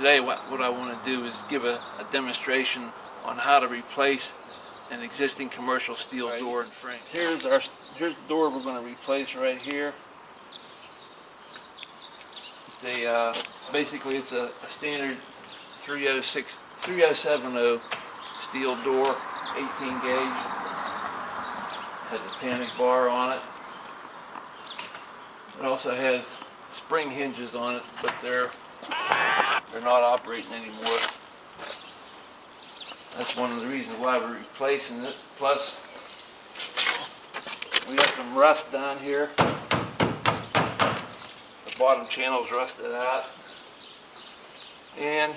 Today what I want to do is give a demonstration on how to replace an existing commercial steel door and frame. Here's the door we're going to replace right here. It's basically it's a standard 3070 steel door, 18 gauge. Has a panic bar on it. It also has spring hinges on it, but they're not operating anymore. That's one of the reasons why we're replacing it. Plus, we got some rust down here. The bottom channel's rusted out. And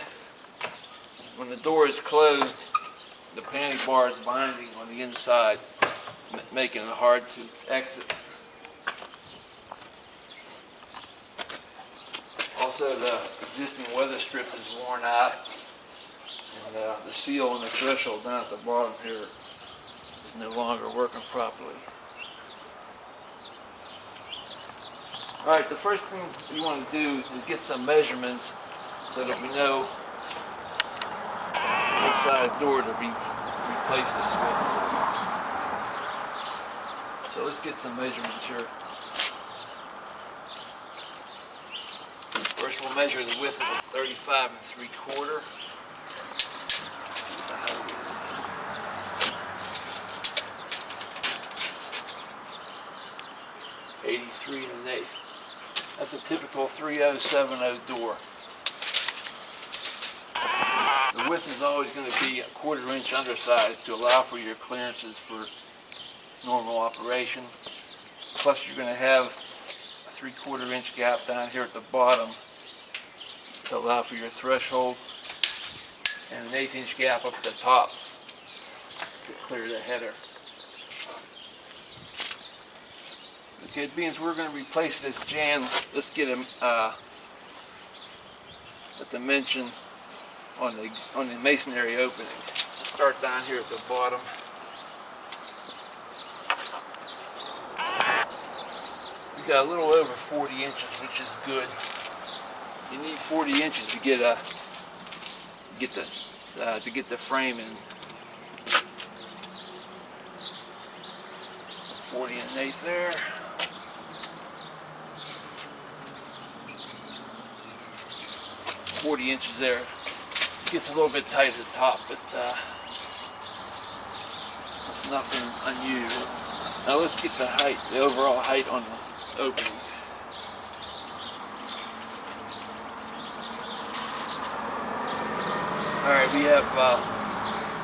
when the door is closed, the panic bar is binding on the inside, making it hard to exit. Also, the existing weather strip is worn out, and the seal on the threshold down at the bottom here is no longer working properly. Alright, the first thing you want to do is get some measurements so that we know what size door to replace this with. So let's get some measurements here. First we'll measure the width of a 35 3/4. 83 1/8. That's a typical 3070 door. The width is always going to be a 1/4 inch undersized to allow for your clearances for normal operation. Plus you're going to have a 3/4 inch gap down here at the bottom to allow for your threshold, and an 1/8 inch gap up at the top to clear the header. Okay, being as we're going to replace this jamb, let's get a dimension on the masonry opening. Start down here at the bottom. We got a little over 40 inches, which is good. You need 40 inches to get the frame in. 40 1/8 there. 40 inches there. It gets a little bit tight at the top, but it's nothing unusual. Now let's get the height, the overall height on the opening. Alright, we have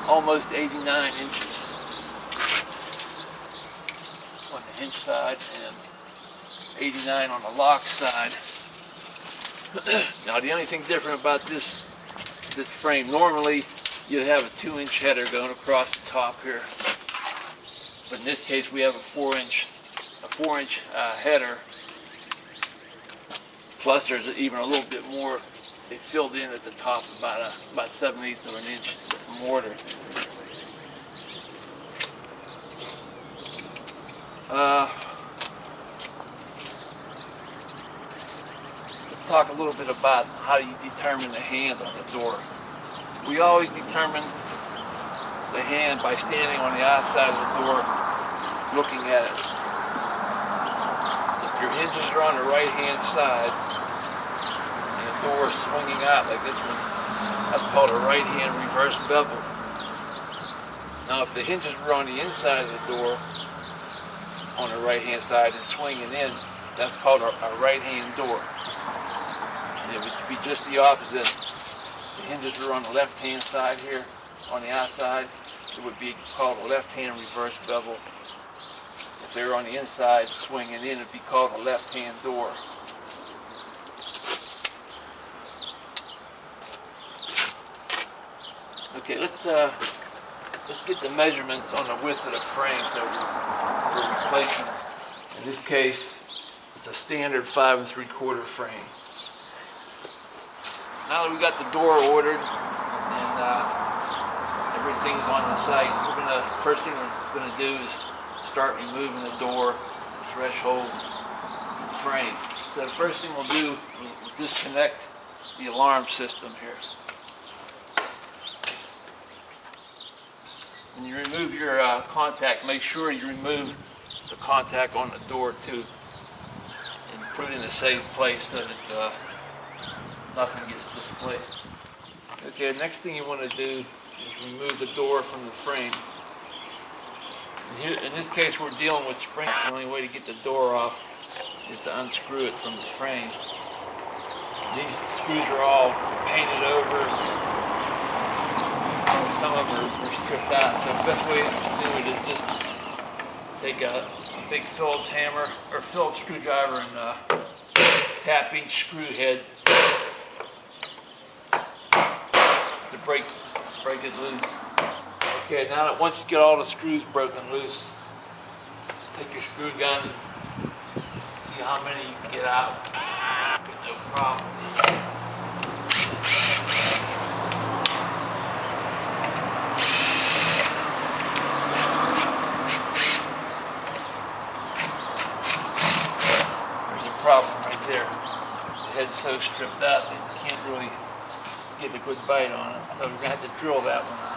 almost 89 inches on the hinge side and 89 on the lock side. Now the only thing different about this frame, normally you'd have a 2-inch header going across the top here, but in this case we have a 4-inch header. Plus there's even a little bit more. They filled in at the top about 7/8 of an inch with mortar. Let's talk a little bit about how you determine the hand on the door. We always determine the hand by standing on the outside of the door, looking at it. If your hinges are on the right-hand side, door swinging out like this one, that's called a right-hand reverse bevel. Now if the hinges were on the inside of the door on the right-hand side and swinging in, that's called a right-hand door. And it would be just the opposite. If the hinges were on the left-hand side here on the outside, it would be called a left-hand reverse bevel. If they were on the inside swinging in, it would be called a left-hand door. Okay, let's get the measurements on the width of the frame that we're replacing. In this case, it's a standard 5 3/4 frame. Now that we got the door ordered and everything's on the site, first thing we're gonna do is start removing the door, the threshold, the frame. So the first thing we'll do is we'll disconnect the alarm system here. When you remove your contact, make sure you remove the contact on the door too, and put it in a safe place so that nothing gets displaced. Okay, the next thing you want to do is remove the door from the frame. And here, in this case, we're dealing with spring. The only way to get the door off is to unscrew it from the frame. These screws are all painted over. Some of them are stripped out. So the best way to do it is just take a big Phillips hammer or Phillips screwdriver and tap each screw head to break it loose. Okay, now that once you get all the screws broken loose, just take your screw gun and see how many you can get out. No problem. There's a problem right there. The head's so stripped out that you can't really get a good bite on it. So we're going to have to drill that one out.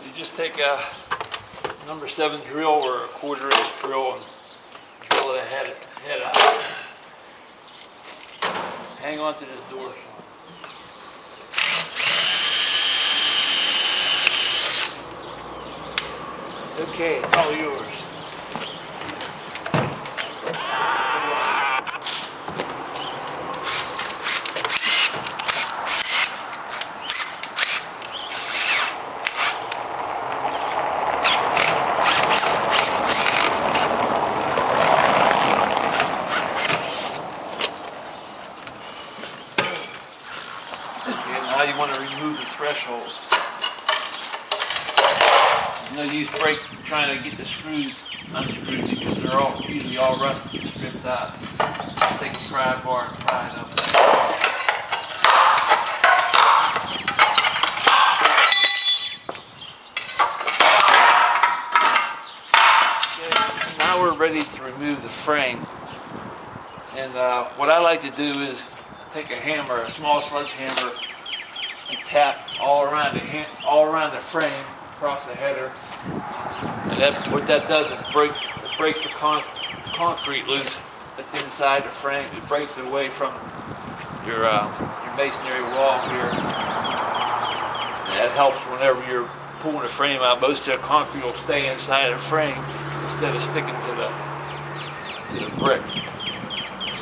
You just take a number 7 drill or a 1/4 inch drill and drill the head out. Hang on to this door, Sean. Okay, it's all yours. Now you want to remove the threshold. There's no use trying to get the screws unscrewed because they're usually all rusted and stripped out. Just take a pry bar and pry it up. Okay, now we're ready to remove the frame. And what I like to do is take a hammer, a small sledgehammer, and tap all around the frame, across the header. And what that does is it breaks the concrete loose that's inside the frame. It breaks it away from your masonry wall here. And that helps whenever you're pulling the frame out. Most of the concrete will stay inside the frame instead of sticking to the brick.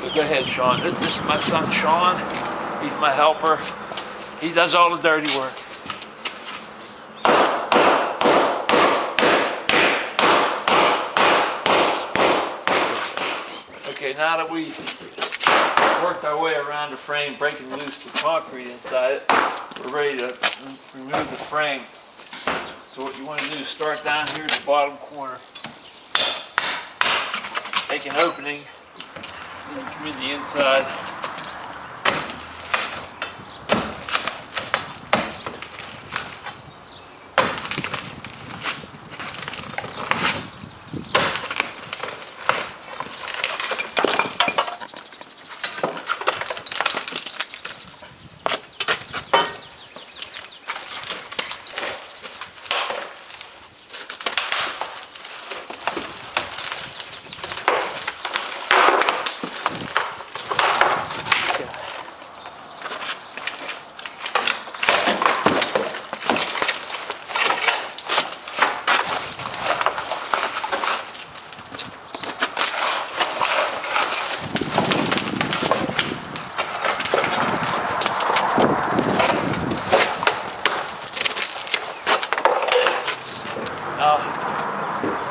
So go ahead, Sean. This is my son, Sean. He's my helper. He does all the dirty work. Okay, now that we worked our way around the frame, breaking loose the concrete inside it, we're ready to remove the frame. So what you want to do is start down here at the bottom corner. Take an opening, and then come in the inside.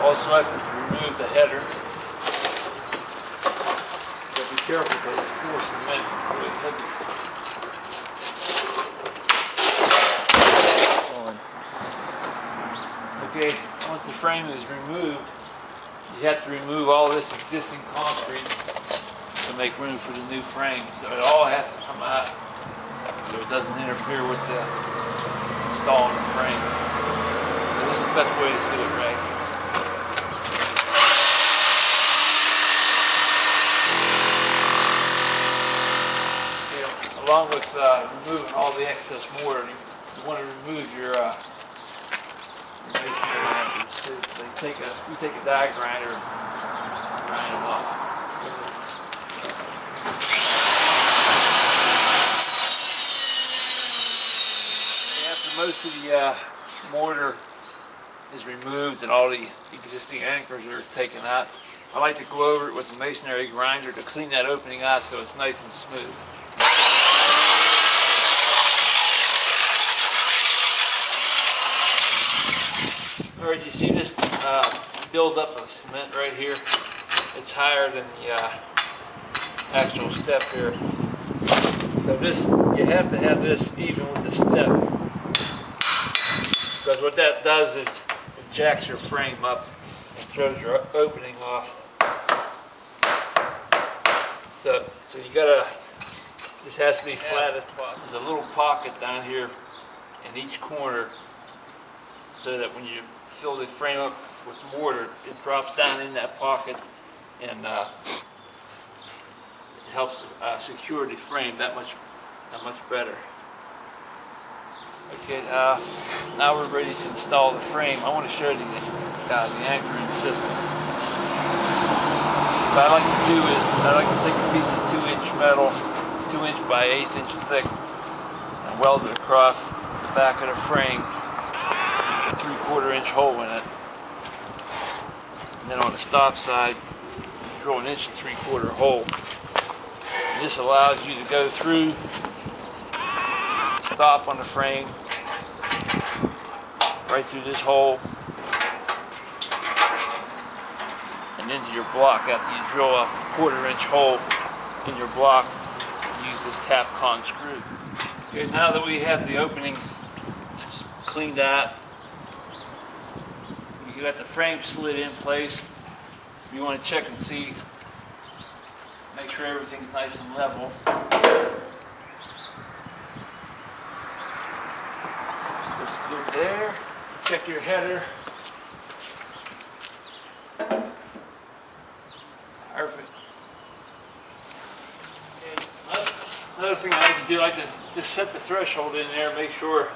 Also, I have to remove the header. But be careful because it's full of cement. Really heavy. Okay, once once the frame is removed, you have to remove all this existing concrete to make room for the new frame. So it all has to come out so it doesn't interfere with the installing the frame. So this is the best way to do it right here. Okay, along with removing all the excess mortar, you want to remove your masonry grinders. So you take a die grinder and grind them off. Most of the mortar is removed and all the existing anchors are taken out, I like to go over it with a masonry grinder to clean that opening out so it's nice and smooth. Alright, you see this build-up of cement right here? It's higher than the actual step here. So this, you have to have this even with the step. Because what that does is it jacks your frame up and throws your opening off. So you gotta, this has to be flat at the bottom. There's a little pocket down here in each corner so that when you fill the frame up with mortar, it drops down in that pocket and it helps secure the frame that much better. Okay, now we're ready to install the frame. I want to show you the anchoring system. What I like to do is I like to take a piece of 2-inch metal, 2-inch by 1/8 inch thick, and weld it across the back of the frame, a 3/4 inch hole in it. And then on the stop side, drill an 1 3/4 inch hole. And this allows you to go through, stop on the frame, right through this hole, and into your block. After you drill a 1/4 inch hole in your block, use this Tapcon screw. Okay, now that we have the opening cleaned out, you got the frame slid in place. You want to check and see, make sure everything's nice and level. Just go there. Check your header. Perfect. And another thing I like to do, I like to just set the threshold in there, make sure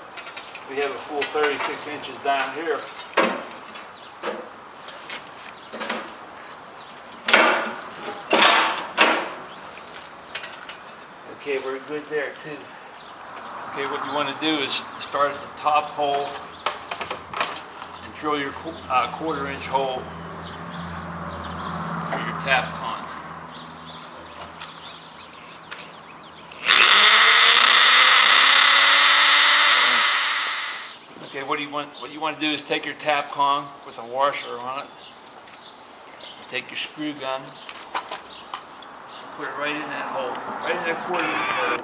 we have a full 36 inches down here. Okay, we're good there too. Okay, what you want to do is start at the top hole and drill your 1/4 inch hole for your Tapcon. Okay, what you want to do is take your Tapcon with a washer on it. Take your screw gun, put it right in that hole, right in that 1/4 inch hole.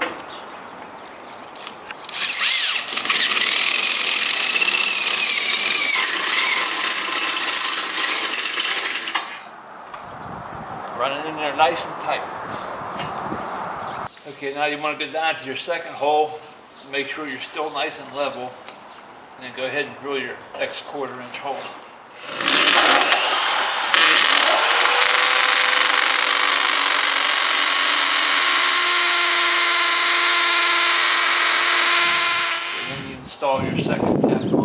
Run it in there nice and tight. Okay, now you want to go down to your second hole and make sure you're still nice and level. And then go ahead and drill your next 1/4 inch hole. And then you install your second Tapcon.